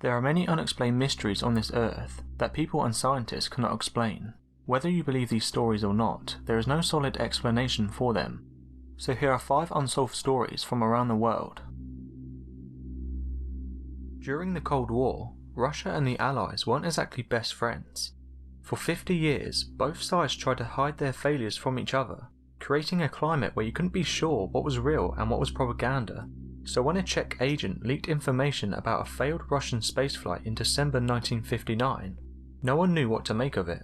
There are many unexplained mysteries on this earth that people and scientists cannot explain. Whether you believe these stories or not, there is no solid explanation for them. So here are 5 unsolved stories from around the world. During the Cold War, Russia and the Allies weren't exactly best friends. For 50 years, both sides tried to hide their failures from each other, creating a climate where you couldn't be sure what was real and what was propaganda. So when a Czech agent leaked information about a failed Russian spaceflight in December 1959, no one knew what to make of it.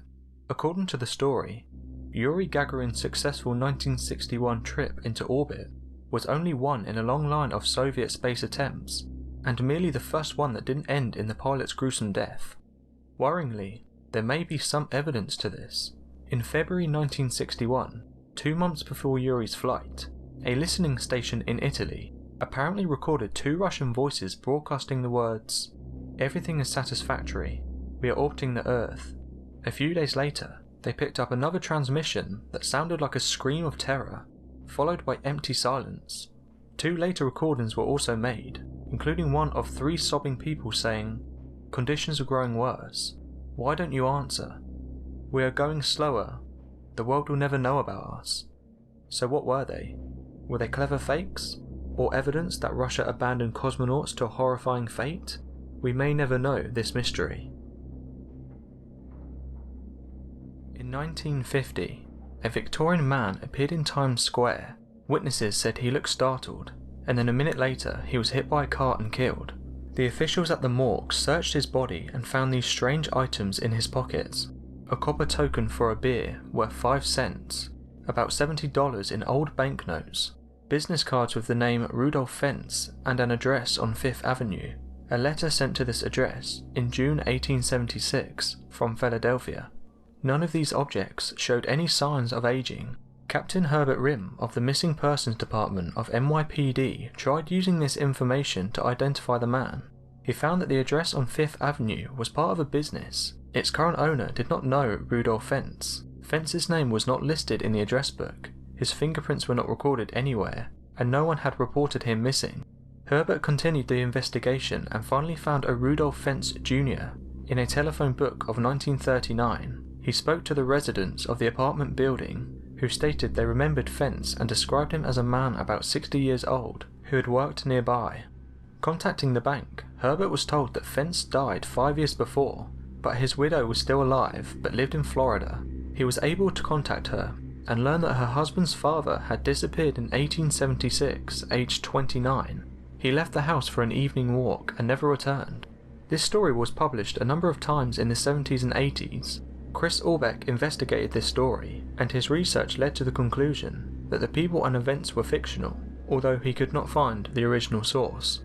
According to the story, Yuri Gagarin's successful 1961 trip into orbit was only one in a long line of Soviet space attempts, and merely the first one that didn't end in the pilot's gruesome death. Worryingly, there may be some evidence to this. In February 1961, 2 months before Yuri's flight, a listening station in Italy apparently recorded 2 Russian voices broadcasting the words, "Everything is satisfactory, we are orbiting the Earth." A few days later, they picked up another transmission that sounded like a scream of terror, followed by empty silence. 2 later recordings were also made, including one of 3 sobbing people saying, "Conditions are growing worse. Why don't you answer? We are going slower. The world will never know about us." So what were they? Were they clever fakes? Or evidence that Russia abandoned cosmonauts to a horrifying fate? We may never know this mystery. In 1950, a Victorian man appeared in Times Square. Witnesses said he looked startled, and then a minute later he was hit by a car and killed. The officials at the morgue searched his body and found these strange items in his pockets: a copper token for a beer worth 5 cents, about $70 in old banknotes, business cards with the name Rudolph Fentz and an address on 5th Avenue, a letter sent to this address in June 1876 from Philadelphia. None of these objects showed any signs of aging. Captain Herbert Rim of the Missing Persons Department of NYPD tried using this information to identify the man. He found that the address on 5th Avenue was part of a business. Its current owner did not know Rudolph Fentz. Fentz's name was not listed in the address book, his fingerprints were not recorded anywhere, and no one had reported him missing. Herbert continued the investigation and finally found a Rudolph Fentz Jr. in a telephone book of 1939. He spoke to the residents of the apartment building, who stated they remembered Fentz and described him as a man about 60 years old who had worked nearby. Contacting the bank, Herbert was told that Fentz died 5 years before, but his widow was still alive but lived in Florida. He was able to contact her and learn that her husband's father had disappeared in 1876, aged 29. He left the house for an evening walk and never returned. This story was published a number of times in the 70s and 80s. Chris Orbeck investigated this story, and his research led to the conclusion that the people and events were fictional, although he could not find the original source.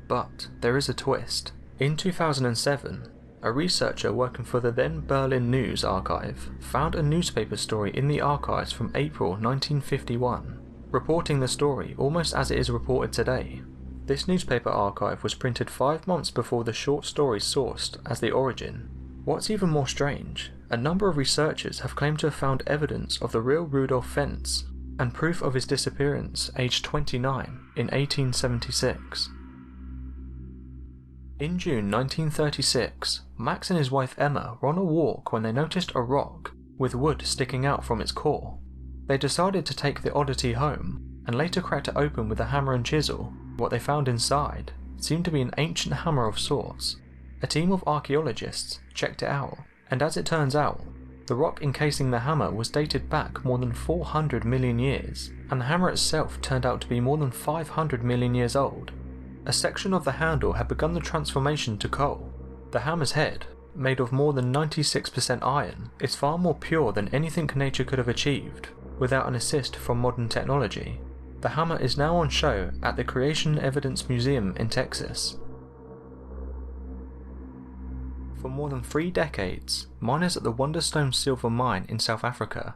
But there is a twist. In 2007, a researcher working for the then Berlin News Archive found a newspaper story in the archives from April 1951, reporting the story almost as it is reported today. This newspaper archive was printed 5 months before the short story sourced as the origin. What's even more strange, a number of researchers have claimed to have found evidence of the real Rudolph Fentz and proof of his disappearance aged 29 in 1876. In June 1936, Max and his wife Emma were on a walk when they noticed a rock with wood sticking out from its core. They decided to take the oddity home and later cracked it open with a hammer and chisel. What they found inside seemed to be an ancient hammer of sorts. A team of archaeologists checked it out, and as it turns out, the rock encasing the hammer was dated back more than 400 million years, and the hammer itself turned out to be more than 500 million years old. A section of the handle had begun the transformation to coal. The hammer's head, made of more than 96% iron, is far more pure than anything nature could have achieved without an assist from modern technology. The hammer is now on show at the Creation Evidence Museum in Texas. For more than 3 decades, miners at the Wonderstone Silver Mine in South Africa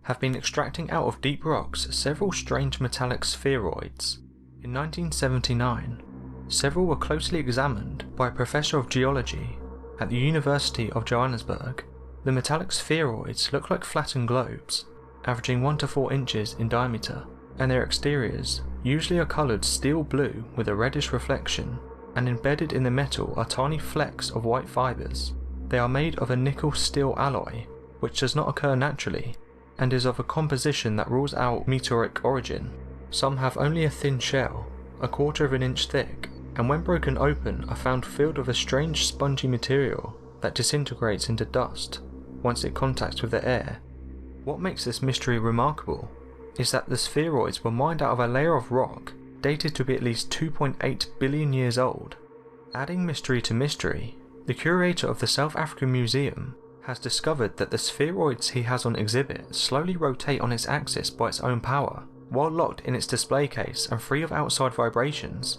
have been extracting out of deep rocks several strange metallic spheroids. In 1979, several were closely examined by a professor of geology at the University of Johannesburg. The metallic spheroids look like flattened globes, averaging 1 to 4 inches in diameter, and their exteriors usually are coloured steel blue with a reddish reflection. and embedded in the metal are tiny flecks of white fibres. They are made of a nickel-steel alloy, which does not occur naturally, and is of a composition that rules out meteoric origin. Some have only a thin shell, a quarter of an inch thick, and when broken open are found filled with a strange spongy material that disintegrates into dust once it contacts with the air. What makes this mystery remarkable is that the spheroids were mined out of a layer of rock dated to be at least 2.8 billion years old. Adding mystery to mystery, the curator of the South African Museum has discovered that the spheroids he has on exhibit slowly rotate on its axis by its own power, while locked in its display case and free of outside vibrations.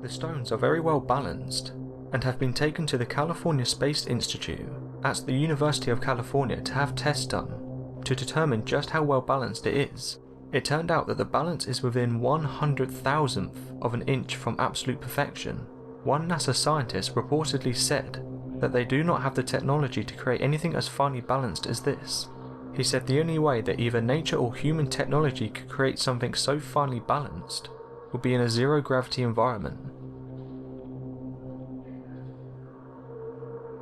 The stones are very well balanced, and have been taken to the California Space Institute at the University of California to have tests done to determine just how well balanced it is. It turned out that the balance is within 100,000th of an inch from absolute perfection. One NASA scientist reportedly said that they do not have the technology to create anything as finely balanced as this. He said the only way that either nature or human technology could create something so finely balanced would be in a zero-gravity environment.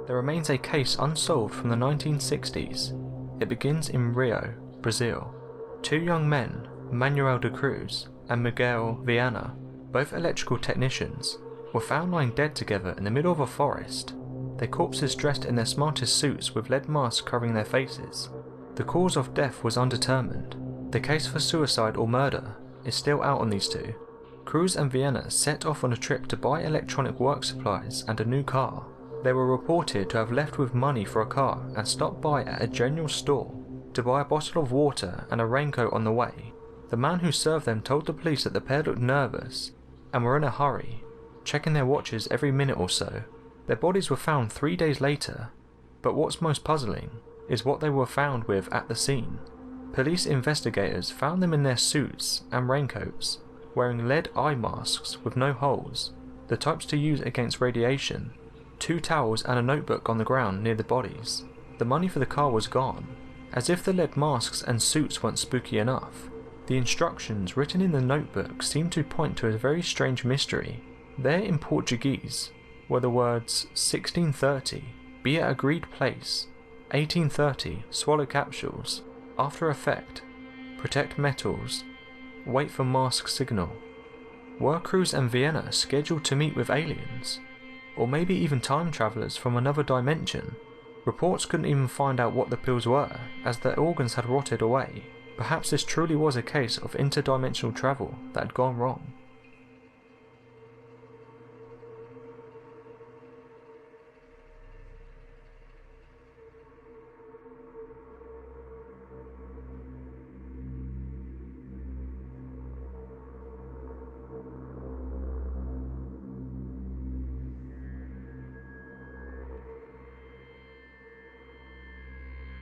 There remains a case unsolved from the 1960s. It begins in Rio, Brazil. Two young men, Manuel de Cruz and Miguel Viana, both electrical technicians, were found lying dead together in the middle of a forest, their corpses dressed in their smartest suits with lead masks covering their faces. The cause of death was undetermined. The case for suicide or murder is still out on these two. Cruz and Viana set off on a trip to buy electronic work supplies and a new car. They were reported to have left with money for a car and stopped by at a general store to buy a bottle of water and a raincoat on the way. The man who served them told the police that the pair looked nervous and were in a hurry, checking their watches every minute or so. Their bodies were found 3 days later, but what's most puzzling is what they were found with at the scene. Police investigators found them in their suits and raincoats, wearing lead eye masks with no holes, the types to use against radiation, 2 towels and a notebook on the ground near the bodies. The money for the car was gone. As if the lead masks and suits weren't spooky enough, the instructions written in the notebook seemed to point to a very strange mystery. There in Portuguese were the words 1630, be at agreed place, 1830, swallow capsules, after effect, protect metals, wait for mask signal. Were Cruz and Viana scheduled to meet with aliens? Or maybe even time travellers from another dimension? Reports couldn't even find out what the pills were, as their organs had rotted away. Perhaps this truly was a case of interdimensional travel that had gone wrong.